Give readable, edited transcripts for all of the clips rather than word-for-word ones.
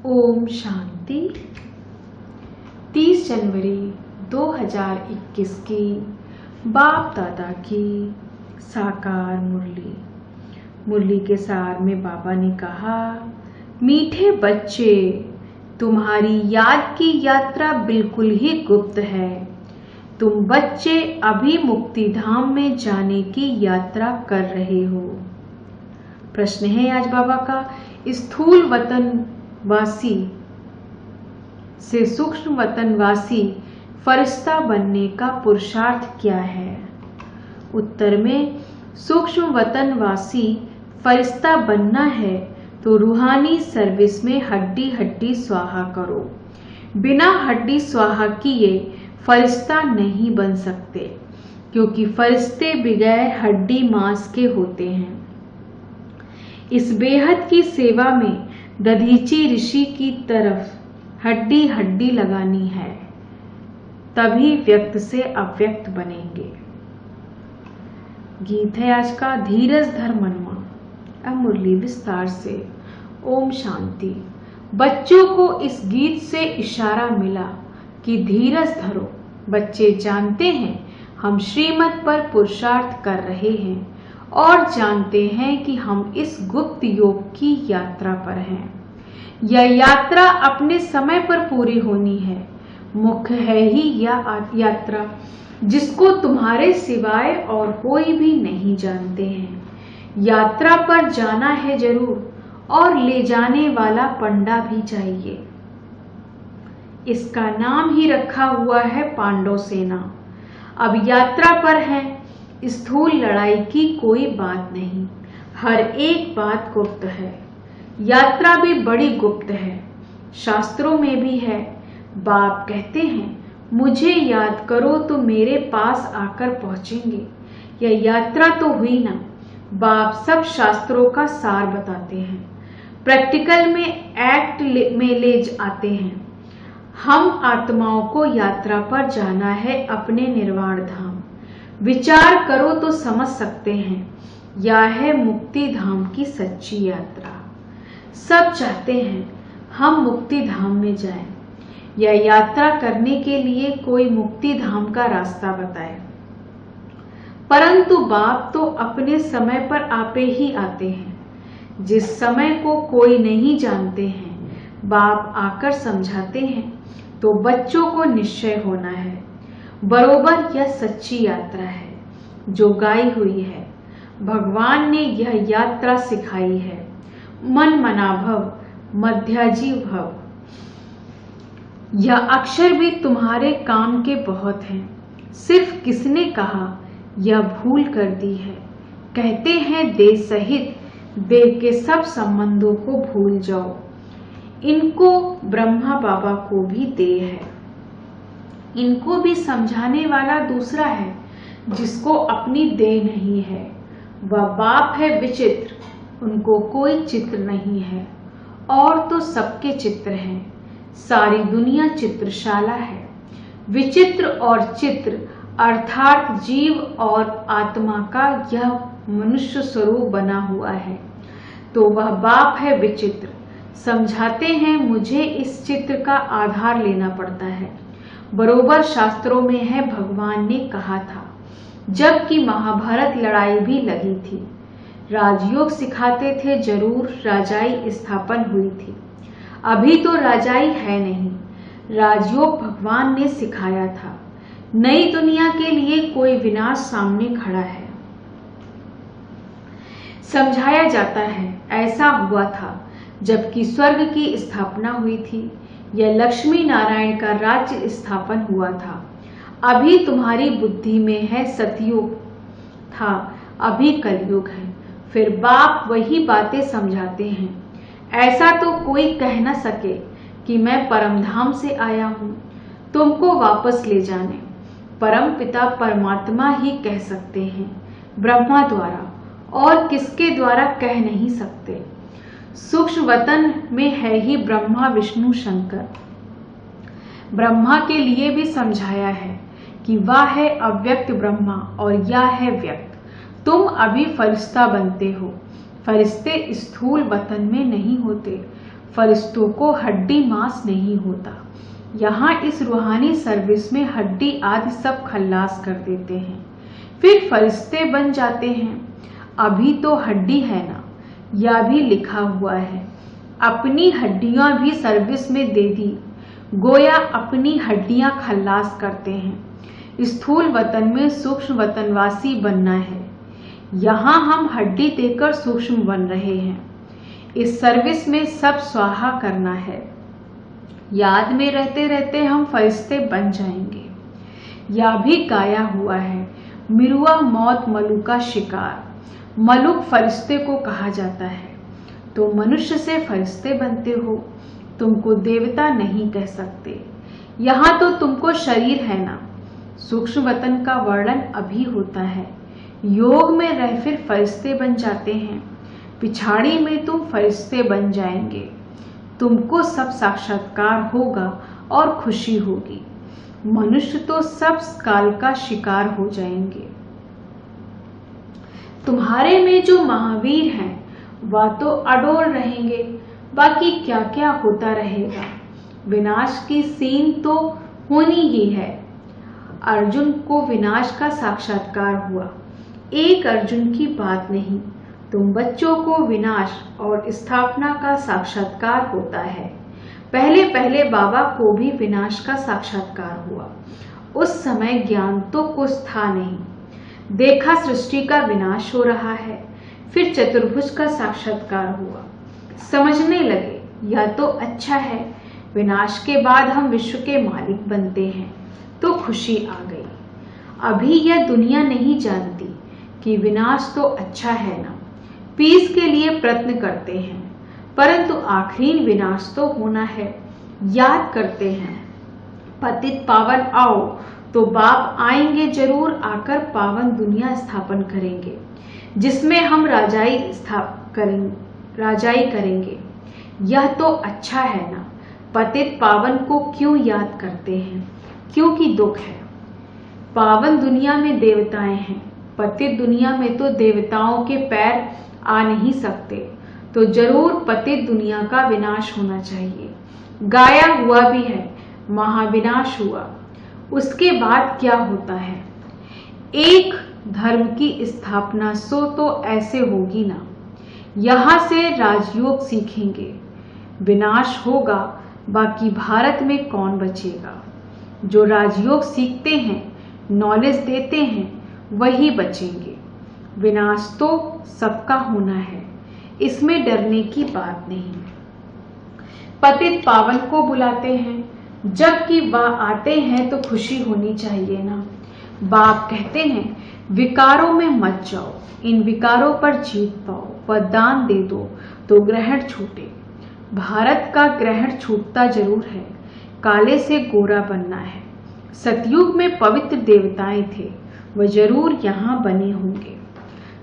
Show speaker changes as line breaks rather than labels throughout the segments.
ओम शांति। 30 जनवरी 2021 की बाप दादा की साकार मुरली के सार में बाबा ने कहा, मीठे बच्चे, तुम्हारी याद की यात्रा बिल्कुल ही गुप्त है। तुम बच्चे अभी मुक्ति धाम में जाने की यात्रा कर रहे हो। प्रश्न है आज बाबा का, स्थूल वतनवासी से सूक्ष्म वतनवासी फरिश्ता बनने का पुरुषार्थ क्या है? उत्तर में, सूक्ष्म वतनवासी फरिश्ता बनना है तो रूहानी सर्विस में हड्डी हड्डी स्वाहा करो। बिना हड्डी स्वाहा किए फरिश्ता नहीं बन सकते, क्योंकि फरिश्ते बगैर हड्डी मांस के होते हैं। इस बेहद की सेवा में दधीची ऋषि की तरफ हड्डी हड्डी लगानी है, तभी व्यक्त से अव्यक्त बनेंगे। गीत है आज का, धीरज धर मनवा। अब मुरली विस्तार से। ओम शांति। बच्चों को इस गीत से इशारा मिला कि धीरज धरो। बच्चे जानते हैं हम श्रीमत पर पुरुषार्थ कर रहे हैं और जानते हैं कि हम इस गुप्त योग की यात्रा पर हैं। यह यात्रा अपने समय पर पूरी होनी है। मुख्य है ही यह यात्रा जिसको तुम्हारे सिवाय और कोई भी नहीं जानते हैं। यात्रा पर जाना है जरूर, और ले जाने वाला पंडा भी चाहिए। इसका नाम ही रखा हुआ है पांडव सेना। अब यात्रा पर है, स्थूल लड़ाई की कोई बात नहीं। हर एक बात गुप्त है। यात्रा भी बड़ी गुप्त है, शास्त्रों में भी है। बाप कहते हैं, मुझे याद करो तो मेरे पास आकर पहुंचेंगे। यह यात्रा तो हुई ना। बाप सब शास्त्रों का सार बताते हैं, प्रैक्टिकल में एक्ट में ले आते हैं। हम आत्माओं को यात्रा पर जाना है अपने निर्वाण धाम। विचार करो तो समझ सकते हैं, यह है मुक्ति धाम की सच्ची यात्रा। सब चाहते हैं हम मुक्ति धाम में जाएं। यह यात्रा करने के लिए कोई मुक्ति धाम का रास्ता बताए, परंतु बाप तो अपने समय पर आपे ही आते हैं। जिस समय को कोई नहीं जानते हैं, बाप आकर समझाते हैं, तो बच्चों को निश्चय होना है। बरोबर यह सच्ची यात्रा है जो गाई हुई है। भगवान ने यह यात्रा सिखाई है। मन मना भव, मध्याजी भव। यह अक्षर भी तुम्हारे काम के बहुत हैं। सिर्फ किसने कहा, यह भूल कर दी है। कहते हैं देह सहित देह के सब संबंधों को भूल जाओ। इनको ब्रह्मा बाबा को भी देह है। इनको भी समझाने वाला दूसरा है, जिसको अपनी देह नहीं है। वह बाप है विचित्र, उनको कोई चित्र नहीं है। और तो सबके चित्र हैं। सारी दुनिया चित्रशाला है। विचित्र और चित्र अर्थात जीव और आत्मा का यह मनुष्य स्वरूप बना हुआ है, तो वह बाप है विचित्र। समझाते हैं मुझे इस चित्र का आधार लेना पड़ता है। बरोबर शास्त्रों में है, भगवान ने कहा था, जबकि महाभारत लड़ाई भी लगी थी। राजयोग सिखाते थे, जरूर राजाई स्थापन हुई थी। अभी तो राजाई है नहीं। राजयोग भगवान ने सिखाया था। नई दुनिया के लिए कोई विनाश सामने खड़ा है। समझाया जाता है ऐसा हुआ था जबकि स्वर्ग की स्थापना हुई थी। यह लक्ष्मी नारायण का राज्य स्थापन हुआ था। अभी तुम्हारी बुद्धि में है सतयुग था, अभी कलयुग है। फिर बाप वही बातें समझाते हैं। ऐसा तो कोई कह न सके कि मैं परमधाम से आया हूं तुमको वापस ले जाने। परम पिता परमात्मा ही कह सकते हैं, ब्रह्मा द्वारा, और किसके द्वारा कह नहीं सकते। सूक्ष्म वतन में है ही ब्रह्मा विष्णु शंकर। ब्रह्मा के लिए भी समझाया है कि वह है अव्यक्त ब्रह्मा और यह है व्यक्त। तुम अभी फरिश्ता बनते हो। फरिश्ते स्थूल वतन में नहीं होते, फरिश्तों को हड्डी मांस नहीं होता। यहाँ इस रूहानी सर्विस में हड्डी आदि सब खल्लास कर देते हैं, फिर फरिश्ते बन जाते हैं। अभी तो हड्डी है ना, यह भी लिखा हुआ है, अपनी हड्डियां भी सर्विस में दे दी, गोया अपनी हड्डियां खल्लास करते हैं। स्थूल वतन में सूक्ष्म वतनवासी बनना है, यहाँ हम हड्डी देकर सूक्ष्म बन रहे हैं। इस सर्विस में सब स्वाहा करना है, याद में रहते रहते हम फरिश्ते बन जाएंगे। यह भी गाया हुआ है, मिरुआ मौत मलुक का शिकार। मलुक फरिश्ते को कहा जाता है। तो मनुष्य से फरिश्ते बनते हो, तुमको देवता नहीं कह सकते। यहाँ तो तुमको शरीर है ना। सूक्ष्म वतन का वर्णन अभी होता है, योग में रह फिर फरिश्ते बन जाते हैं। पिछाड़ी में तुम फरिश्ते बन जाएंगे, तुमको सब साक्षात्कार होगा और खुशी होगी। मनुष्य तो सब काल का शिकार हो जाएंगे। तुम्हारे में जो महावीर हैं वह तो अडोल रहेंगे, बाकी क्या क्या होता रहेगा। विनाश की सीन तो होनी ही है। अर्जुन को विनाश का साक्षात्कार हुआ, एक अर्जुन की बात नहीं। तुम बच्चों को विनाश और स्थापना का साक्षात्कार होता है। पहले पहले बाबा को भी विनाश का साक्षात्कार हुआ। उस समय ज्ञान तो कुछ था नहीं, देखा सृष्टि का विनाश हो रहा है। फिर चतुर्भुज का साक्षात्कार हुआ, समझने लगे यह तो अच्छा है, विनाश के बाद हम विश्व के मालिक बनते हैं, तो खुशी आ गई। अभी यह दुनिया नहीं जानती कि विनाश तो अच्छा है ना। पीस के लिए प्रयत्न करते हैं, परंतु आखिरी विनाश तो होना है। याद करते हैं, पतित पावन आओ, तो बाप आएंगे जरूर, आकर पावन दुनिया स्थापन करेंगे, जिसमें हम राजाई करेंगे। यह तो अच्छा है ना। पतित पावन को क्यों याद करते हैं? क्योंकि दुख है। पावन दुनिया में देवताएं हैं, पतित दुनिया में तो देवताओं के पैर आ नहीं सकते, तो जरूर पतित दुनिया का विनाश होना चाहिए। गाया हुआ भी है, महाविनाश हुआ। उसके बाद क्या होता है? एक धर्म की स्थापना सो तो ऐसे होगी ना। यहां से राजयोग सीखेंगे, विनाश होगा, बाकी भारत में कौन बचेगा। जो राजयोग सीखते हैं, नॉलेज देते हैं, वही बचेंगे। विनाश तो सबका होना है, इसमें डरने की बात नहीं। पतित पावन को बुलाते हैं, जबकि वह आते हैं तो खुशी होनी चाहिए ना। बाप कहते हैं, विकारों में मत जाओ, इन विकारों पर जीत पाओ, वरदान दे दो तो ग्रहण छूटे। भारत का ग्रहण छूटता जरूर है, काले से गोरा बनना है। सतयुग में पवित्र देवताएं थे, वह जरूर यहाँ बने होंगे।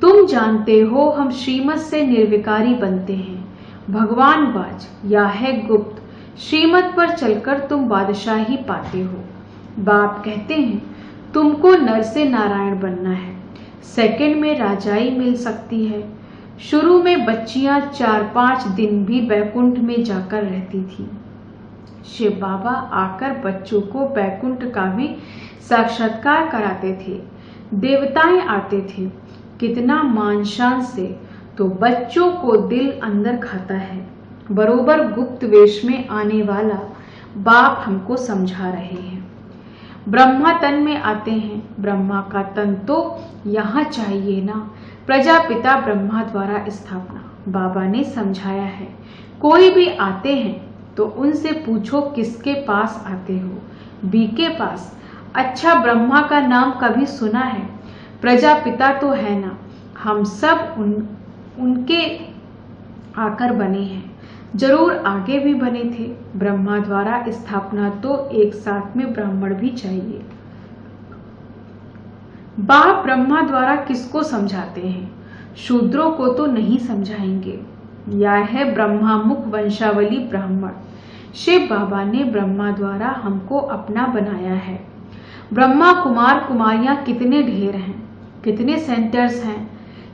तुम जानते हो हम श्रीमत से निर्विकारी बनते हैं। भगवान बाज या है गुप्त, श्रीमत पर चलकर तुम बादशाही पाते हो। बाप कहते हैं, तुमको नर से नारायण बनना है, सेकंड में राजाई मिल सकती है। शुरू में बच्चियां 4-5 दिन भी बैकुंठ में जाकर रहती थी। शिव बाबा आकर बच्चों को बैकुंठ का भी साक्षात्कार कराते थे। देवताएं आते थे, कितना मान शान से, तो बच्चों को दिल अंदर खाता है। बरोबर गुप्त वेश में आने वाला बाप हमको समझा रहे हैं। ब्रह्मा तन में आते हैं, ब्रह्मा का तन तो यहाँ चाहिए ना। प्रजापिता ब्रह्मा द्वारा स्थापना, बाबा ने समझाया है। कोई भी आते हैं तो उनसे पूछो किसके पास आते हो? बी के पास। अच्छा, ब्रह्मा का नाम कभी सुना है? प्रजापिता तो है ना। हम सब उनके आकर बने हैं, जरूर आगे भी बने थे। ब्रह्मा द्वारा स्थापना तो एक साथ में ब्राह्मण भी चाहिए। बाप ब्रह्मा द्वारा किसको समझाते हैं? शूद्रों को तो नहीं समझाएंगे। यह है ब्रह्मा मुख वंशावली ब्राह्मण। शिव बाबा ने ब्रह्मा द्वारा हमको अपना बनाया है। ब्रह्मा कुमार कुमारियां कितने ढेर हैं, कितने सेंटर्स हैं,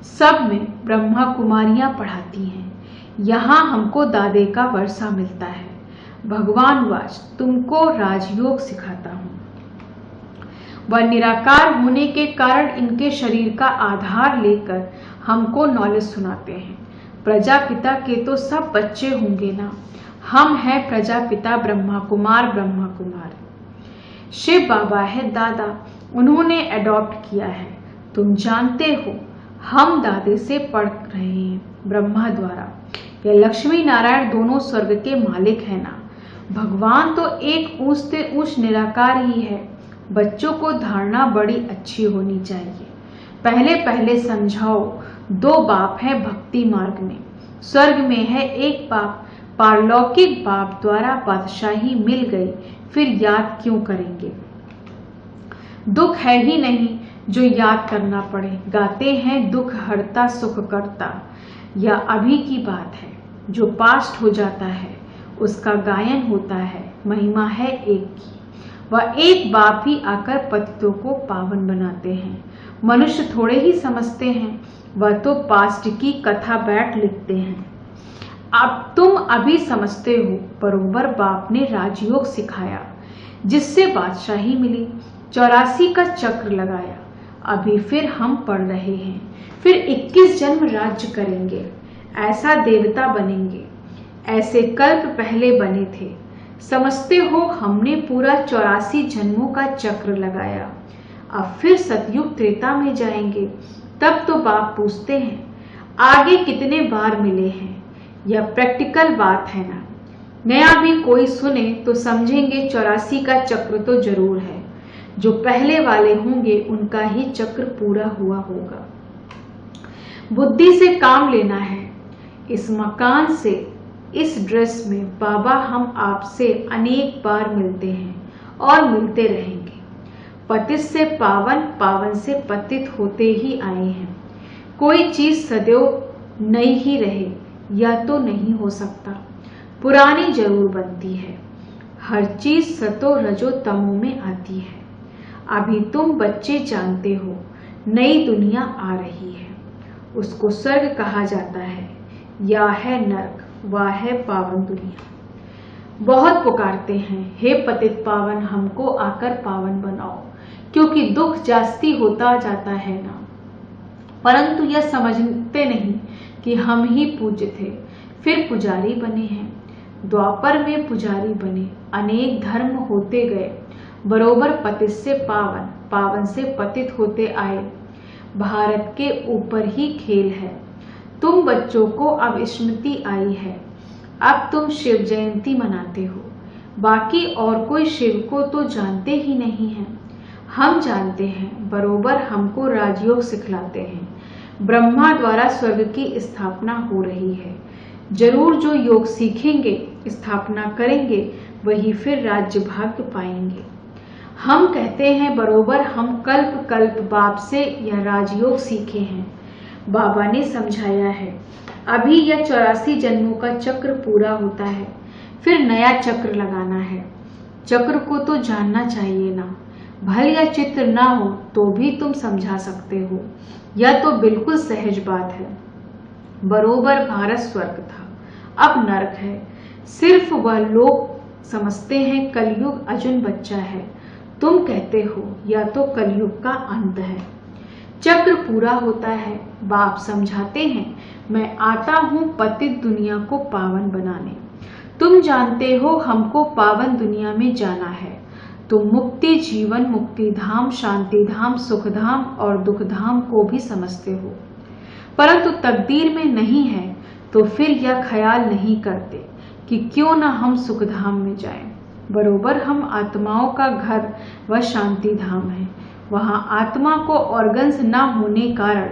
सब में ब्रह्मा कुमारियां पढ़ाती हैं। यहाँ हमको दादे का वर्षा मिलता है। भगवान वाच तुमको राजयोग सिखाता हूँ। वह निराकार होने के कारण इनके शरीर का आधार लेकर हमको नॉलेज सुनाते हैं। प्रजापिता के तो सब बच्चे होंगे ना, हम हैं प्रजापिता ब्रह्मा कुमार। ब्रह्मा कुमार शिव बाबा है दादा, उन्होंने अडॉप्ट किया है। तुम जानते हो हम दादे से पढ़ रहे हैं ब्रह्मा द्वारा। यह लक्ष्मी नारायण दोनों स्वर्ग के मालिक है ना। भगवान तो एक ऊंच से ऊंच निराकार ही है। बच्चों को धारणा बड़ी अच्छी होनी चाहिए। पहले पहले समझाओ, दो बाप है भक्ति मार्ग में। स्वर्ग में है एक बाप, पारलौकिक बाप द्वारा बादशाही मिल गई, फिर याद क्यों करेंगे। दुख है ही नहीं जो याद करना पड़े। गाते हैं दुख हरता सुख करता, यह अभी की बात है। जो पास्ट हो जाता है उसका गायन होता है। महिमा है एक की, वह एक बाप ही आकर पतितों को पावन बनाते हैं। मनुष्य थोड़े ही समझते हैं, वह तो पास्ट की कथा बैठ लिखते हैं। अब तुम अभी समझते हो, बरोबर बाप ने राजयोग सिखाया जिससे बादशाही मिली। 84 का चक्र लगाया। अभी फिर हम पढ़ रहे हैं, फिर 21 जन्म राज्य करेंगे, ऐसा देवता बनेंगे। ऐसे कल्प पहले बने थे। समझते हो, हमने पूरा 84 जन्मों का चक्र लगाया। अब फिर सतयुग त्रेता में जाएंगे। तब तो बाप पूछते हैं आगे कितने बार मिले हैं। यह प्रैक्टिकल बात है ना। नया भी कोई सुने तो समझेंगे 84 का चक्र तो जरूर है। जो पहले वाले होंगे उनका ही चक्र पूरा हुआ होगा। बुद्धि से काम लेना है। इस मकान से, इस ड्रेस में बाबा हम आपसे अनेक बार मिलते हैं और मिलते रहेंगे। पतित से पावन, पावन से पतित होते ही आए हैं। कोई चीज सदैव नई ही रहे यह तो नहीं हो सकता, पुरानी जरूर बनती है। हर चीज सतो रजो तमो में आती है। अभी तुम बच्चे जानते हो नई दुनिया आ रही है, उसको स्वर्ग कहा जाता है, या है नरक, वह है पावन दुनिया। बहुत पुकारते हैं हे पतित पावन हमको आकर पावन बनाओ, क्योंकि दुख जास्ती होता जाता है ना। परंतु यह समझते नहीं कि हम ही पूज्य थे, फिर पुजारी बने हैं। द्वापर में पुजारी बने, अनेक धर्म होते गए, बरोबर पतित से पावन, पावन से पतित होते आए। भारत के ऊपर ही खेल है। तुम बच्चों को अब स्मृति आई है। अब तुम शिव जयंती मनाते हो, बाकी और कोई शिव को तो जानते ही नहीं है। हम जानते हैं, बरोबर हमको राजयोग सिखलाते हैं। ब्रह्मा द्वारा स्वर्ग की स्थापना हो रही है। जरूर जो योग सीखेंगे, स्थापना करेंगे, वही फिर राज्य भाग्य पाएंगे। हम कहते हैं बरोबर हम कल्प कल्प बाप से यह राजयोग सीखे हैं। बाबा ने समझाया है अभी यह 84 जन्मों का चक्र पूरा होता है, फिर नया चक्र लगाना है। चक्र को तो जानना चाहिए ना। भल या चित्र ना हो तो भी तुम समझा सकते हो, यह तो बिल्कुल सहज बात है। बरोबर भारत स्वर्ग था, अब नरक है। सिर्फ वह लोग समझते हैं कलयुग अजुन बच्चा है। तुम कहते हो या तो कलयुग का अंत है। चक्र पूरा होता है। बाप समझाते हैं मैं आता हूँ पतित दुनिया को पावन बनाने। तुम जानते हो हमको पावन दुनिया में जाना है। तुम मुक्ति, जीवन, मुक्ति धाम, शांति धाम, सुख धाम और दुख धाम को भी समझते हो, परंतु तकदीर में नहीं है तो फिर यह ख्याल नहीं करते कि क्यों न हम सुख धाम में जाएं। बरोबर हम आत्माओं का घर व शांति धाम है। वहां आत्मा को ऑर्गन्स न होने कारण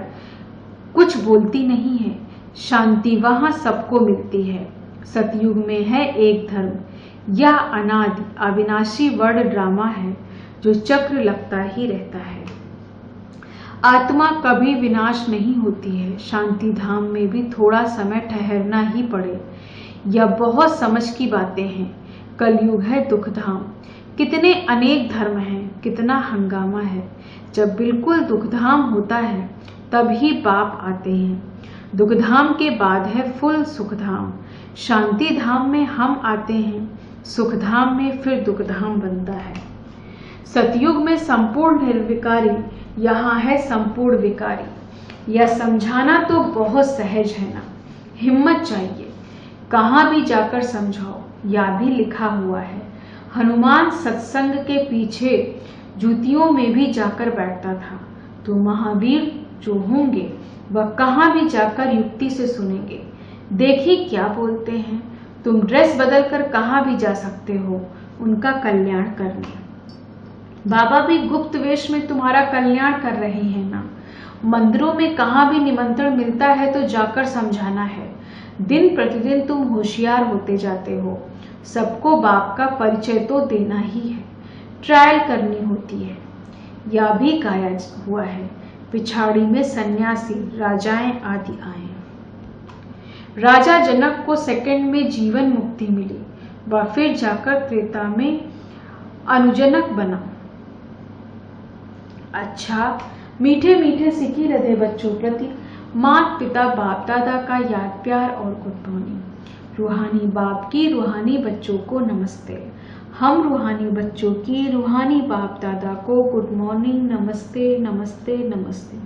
कुछ बोलती नहीं है। शांति वहां सबको मिलती है। सतयुग में है एक धर्म। यह अनादि अविनाशी वर्ड ड्रामा है जो चक्र लगता ही रहता है। आत्मा कभी विनाश नहीं होती है। शांति धाम में भी थोड़ा समय ठहरना ही पड़े। यह बहुत समझ की बातें हैं। कलयुग है दुख धाम। कितने अनेक धर्म हैं, कितना हंगामा है। जब बिल्कुल दुख धाम होता है तब ही बाप आते हैं। दुखधाम के बाद है फुल सुखधाम। शांति धाम में हम आते हैं, सुखधाम में फिर दुखधाम बनता है। सतयुग में संपूर्ण निर्विकारी, यहाँ है संपूर्ण विकारी। यह समझाना तो बहुत सहज है ना, हिम्मत चाहिए, कहाँ भी जाकर समझाओ, या भी लिखा हुआ है। हनुमान सत्संग के पीछे जूतियों में भी जाकर बैठता था, तो महावीर जो होंगे वह कहाँ भी जाकर युक्ति से सुनेंगे। देखिए क्या बोलते हैं, तुम ड्रेस बदलकर कहाँ भी जा सकते हो उनका कल्याण करने। बाबा भी गुप्त वेश में तुम्हारा कल्याण कर रहे हैं ना। मंदिरों में कहाँ भी निमंत्रण मिलता है तो जाकर समझाना है। दिन प्रतिदिन तुम होशियार होते जाते हो, सबको बाप का परिचय तो देना ही है, ट्रायल करनी होती है। यह भी गाया हुआ है, पिछाड़ी में सन्यासी राजाएं आदि आए। राजा जनक को सेकंड में जीवन मुक्ति मिली, वह फिर जाकर त्रेता में अनुजनक बना। अच्छा, मीठे मीठे सिकी हृदय बच्चों प्रति माता पिता बाप दादा का याद प्यार और गुड मॉर्निंग। रूहानी बाप की रूहानी बच्चों को नमस्ते। हम रूहानी बच्चों की रूहानी बाप दादा को गुड मॉर्निंग, नमस्ते नमस्ते नमस्ते।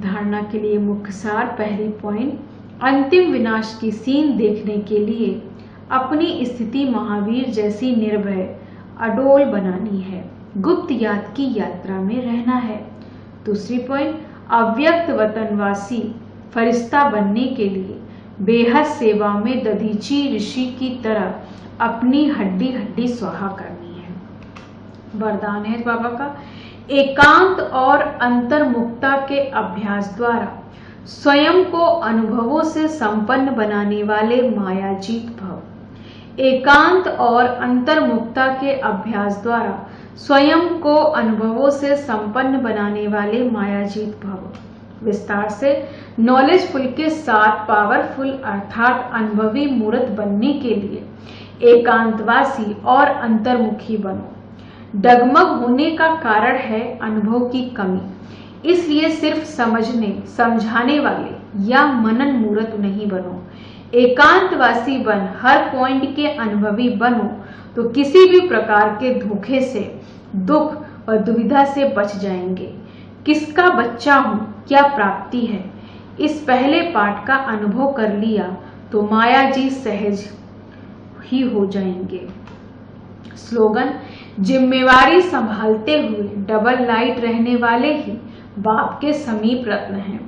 धारणा के लिए मुख्य सार। पहली पॉइंट, अंतिम विनाश की सीन देखने के लिए अपनी स्थिति महावीर जैसी निर्भय अडोल बनानी है, गुप्त याद की यात्रा में रहना है। दूसरी पॉइंट, अव्यक्त वतनवासी फरिश्ता बनने के लिए बेहद सेवा में दधीची ऋषि की तरह अपनी हड्डी हड्डी स्वाहा करनी है। वरदान है बाबा का, एकांत और अंतर्मुखता के अभ्यास द्वारा स्वयं को अनुभवों से संपन्न बनाने वाले मायाजीत भव। एकांत और अंतर्मुखता के अभ्यास द्वारा स्वयं को अनुभवों से संपन्न बनाने वाले मायाजीत भव। विस्तार से, नॉलेजफुल के साथ पावरफुल अर्थात अनुभवी मूर्त बनने के लिए एकांतवासी और अंतर्मुखी बनो। डगमग होने का कारण है अनुभव की कमी, इसलिए सिर्फ समझने समझाने वाले या मनन मूर्त नहीं बनो। एकांतवासी बन हर पॉइंट के अनुभवी बनो तो किसी भी प्रकार के धोखे से, दुख और दुविधा से बच जाएंगे। किसका बच्चा हूं, क्या प्राप्ति है, इस पहले पाठ का अनुभव कर लिया तो माया जी सहज ही हो जाएंगे। स्लोगन, जिम्मेवारी संभालते हुए डबल लाइट रहने वाले ही बाप के समीप रत्न हैं।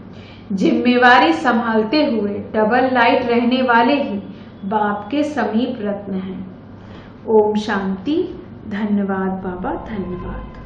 जिम्मेवारी संभालते हुए डबल लाइट रहने वाले ही बाप के समीप रत्न हैं। ओम शांति। धन्यवाद बाबा, धन्यवाद।